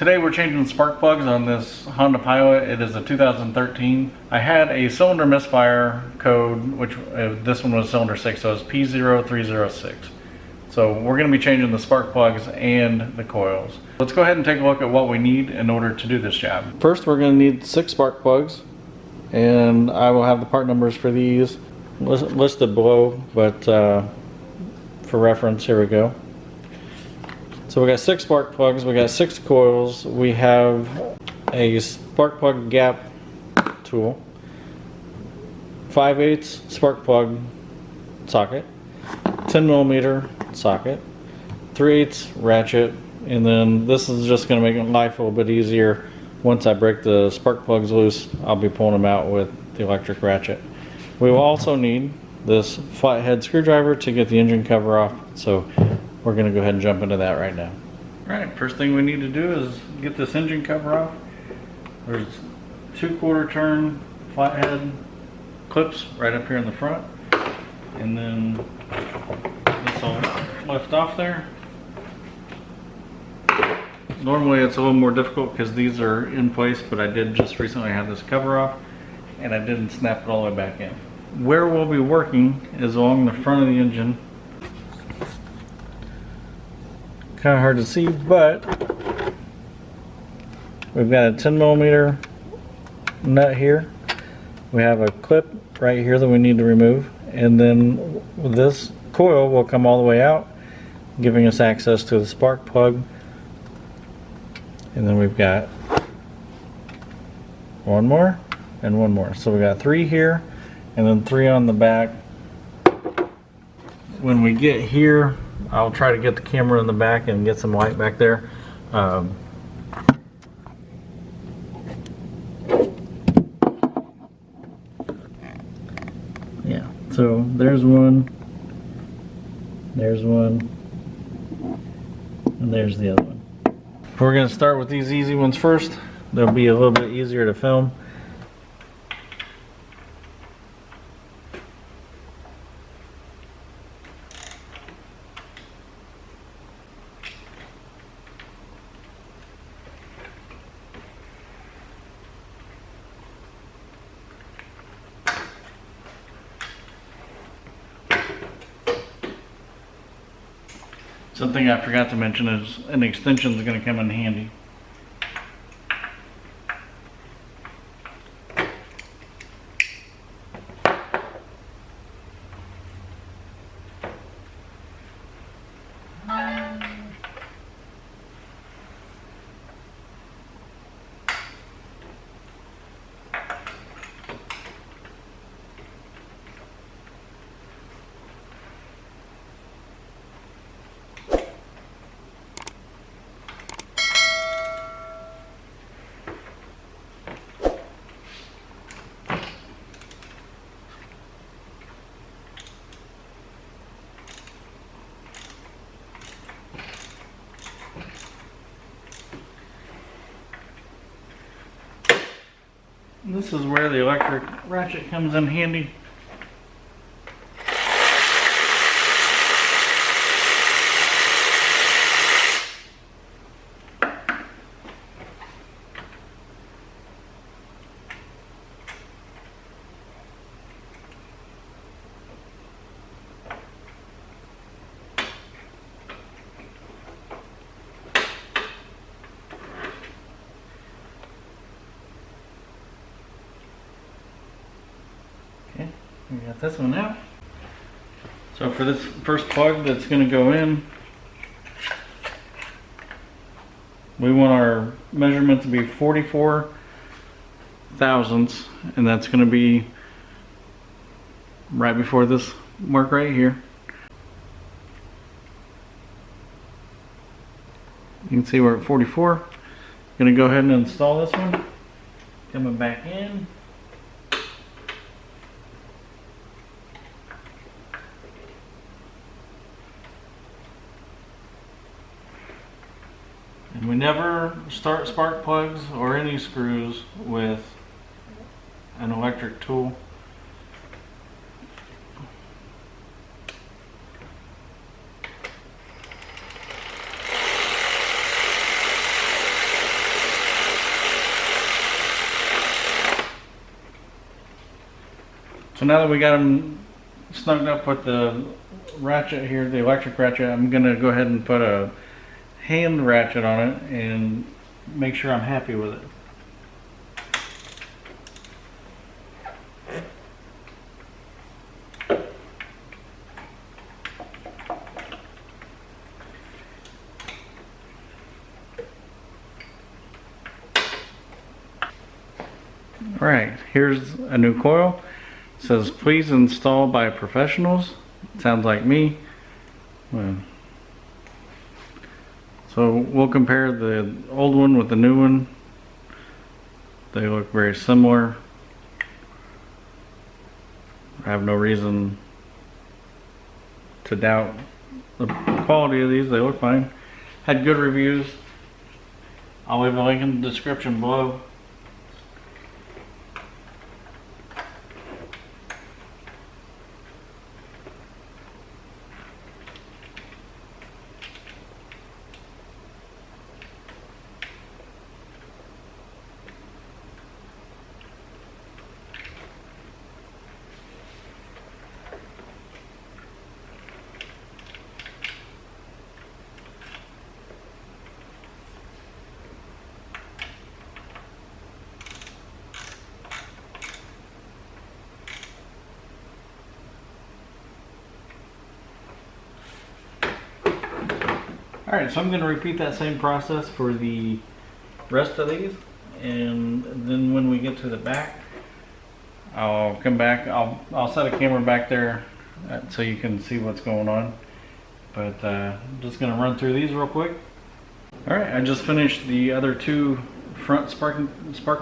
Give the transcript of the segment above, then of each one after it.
Today we're changing the spark plugs on this Honda Pilot. It is a 2013. I had a cylinder misfire code, which this one was cylinder 6, so it's P0306. So we're going to be changing the spark plugs and the coils. Let's go ahead and take a look at what we need in order to do this job. First we're going to need 6 spark plugs, and I will have the part numbers for these listed below, but for reference, here we go. So we got 6 spark plugs, we got 6 coils, we have a spark plug gap tool, 5/8 spark plug socket, 10mm socket, 3/8 ratchet, and then this is just going to make life a little bit easier. Once I break the spark plugs loose, I'll be pulling them out with the electric ratchet. We will also need this flathead screwdriver to get the engine cover off, so we're going to go ahead and jump into that right now. Alright, first thing we need to do is get this engine cover off. There's 2 1/4 turn flathead clips right up here in the front, and then this will lift off there. Normally it's a little more difficult because these are in place, but I did just recently have this cover off and I didn't snap it all the way back in. Where we'll be working is along the front of the engine. Kind of hard to see, but we've got a 10mm nut here. We have a clip right here that we need to remove, and then this coil will come all the way out, giving us access to the spark plug. And then we've got one more and one more. So we got 3 here and then 3 on the back. When we get here, I'll try to get the camera in the back and get some light back there. Yeah, so there's one, and there's the other one. We're going to start with these easy ones first. They'll be a little bit easier to film. Something I forgot to mention is an extension is going to come in handy. This is where the electric ratchet comes in handy. We got this one out. So for this first plug that's going to go in, we want our measurement to be 44 thousandths, and that's going to be right before this mark right here. You can see we're at 44. Going to go ahead and install this one. Coming back in. And we never start spark plugs or any screws with an electric tool. So now that we got them snugged up with the ratchet here, the electric ratchet, I'm gonna go ahead and put a hand ratchet on it and make sure I'm happy with it. Alright, here's a new coil. It says please install by professionals. Sounds like me. Well, so we'll compare the old one with the new one. They look very similar. I have no reason to doubt the quality of these. They look fine. Had good reviews. I'll leave a link in the description below. Alright, so I'm going to repeat that same process for the rest of these, and then when we get to the back, I'll come back, I'll set a camera back there so you can see what's going on. But I'm just going to run through these real quick. Alright, I just finished the other two front spark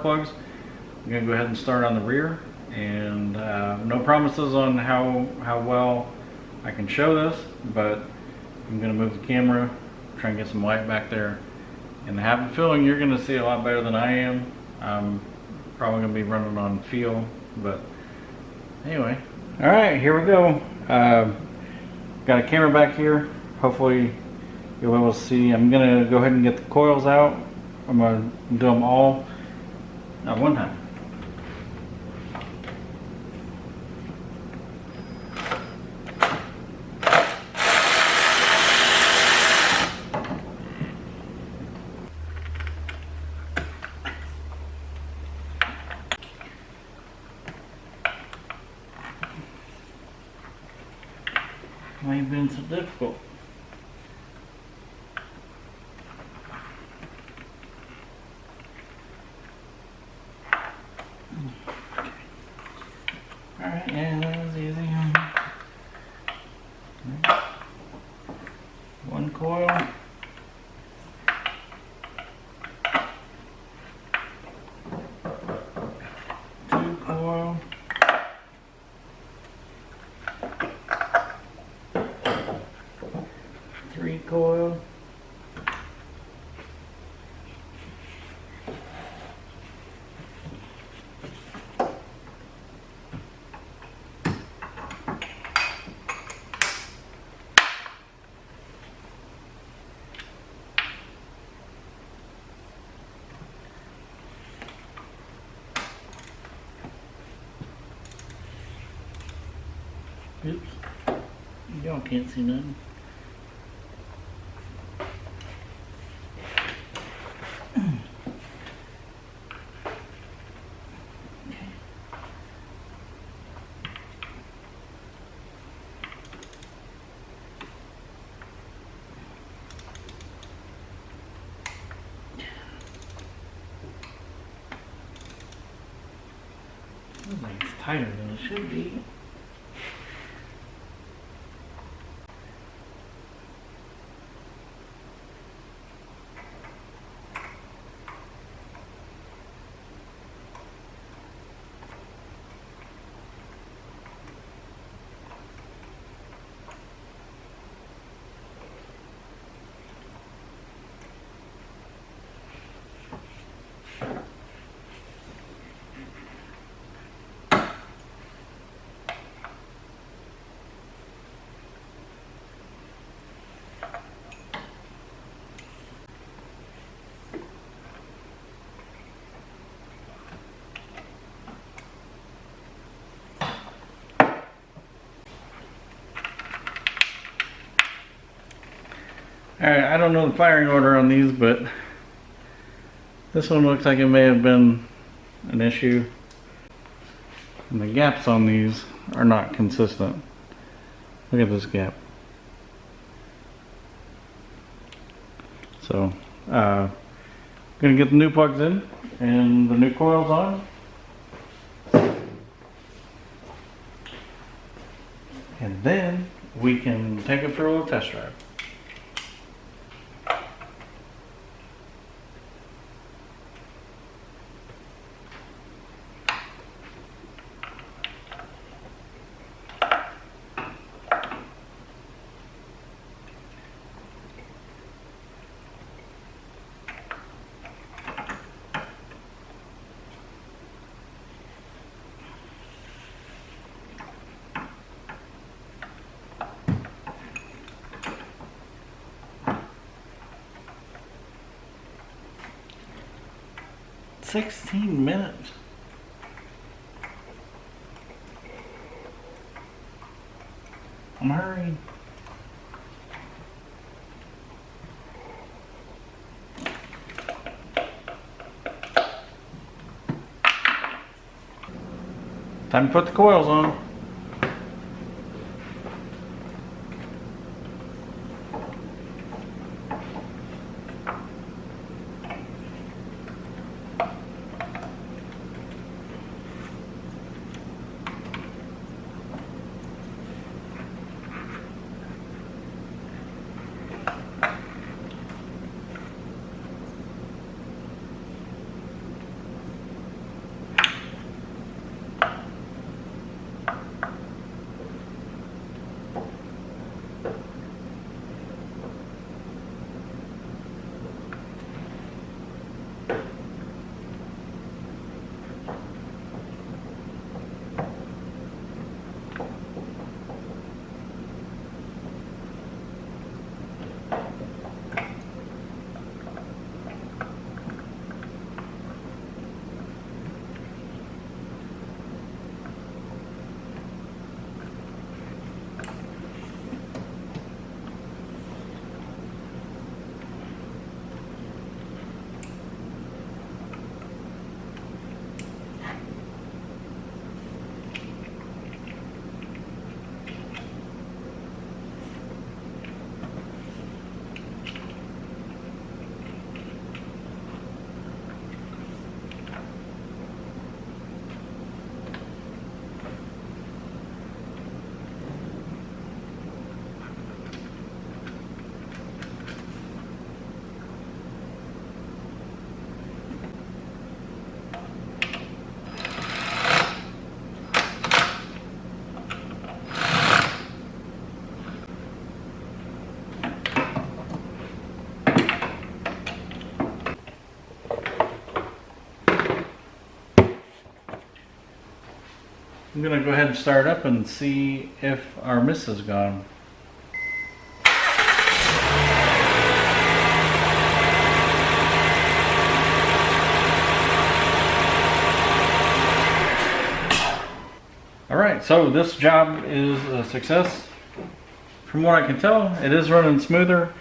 plugs. I'm going to go ahead and start on the rear, and no promises on how well I can show this, but I'm going to move the camera, try and get some light back there, and I have a feeling you're going to see a lot better than I am. I'm probably going to be running on feel, but anyway. Alright, here we go. Got a camera back here. Hopefully you'll be able to see. I'm going to go ahead and get the coils out. I'm going to do them all at one time. Why have been so difficult? Alright, yeah, that was easy. One coil. Two coil. Three coil. Oops. Y'all can't see nothing. Looks like it's tighter than it should be. Alright, I don't know the firing order on these, but this one looks like it may have been an issue. And the gaps on these are not consistent. Look at this gap. So, gonna get the new plugs in and the new coils on. And then we can take it for a little test drive. "16 minutes. I'm hurrying. Time to put the coils on. I'm gonna go ahead and start up and see if our mist is gone. Alright, so this job is a success. From what I can tell, it is running smoother.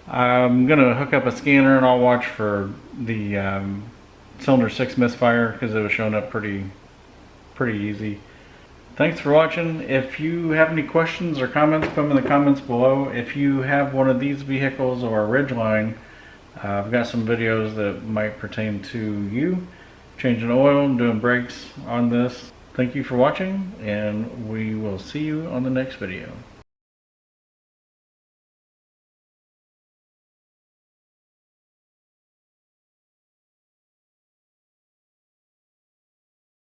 I'm gonna hook up a scanner and I'll watch for the cylinder 6 misfire because it was showing up pretty easy. Thanks for watching. If you have any questions or comments, put them in the comments below. If you have one of these vehicles or a Ridgeline, I've got some videos that might pertain to you. Changing oil and doing brakes on this. Thank you for watching, and we will see you on the next video.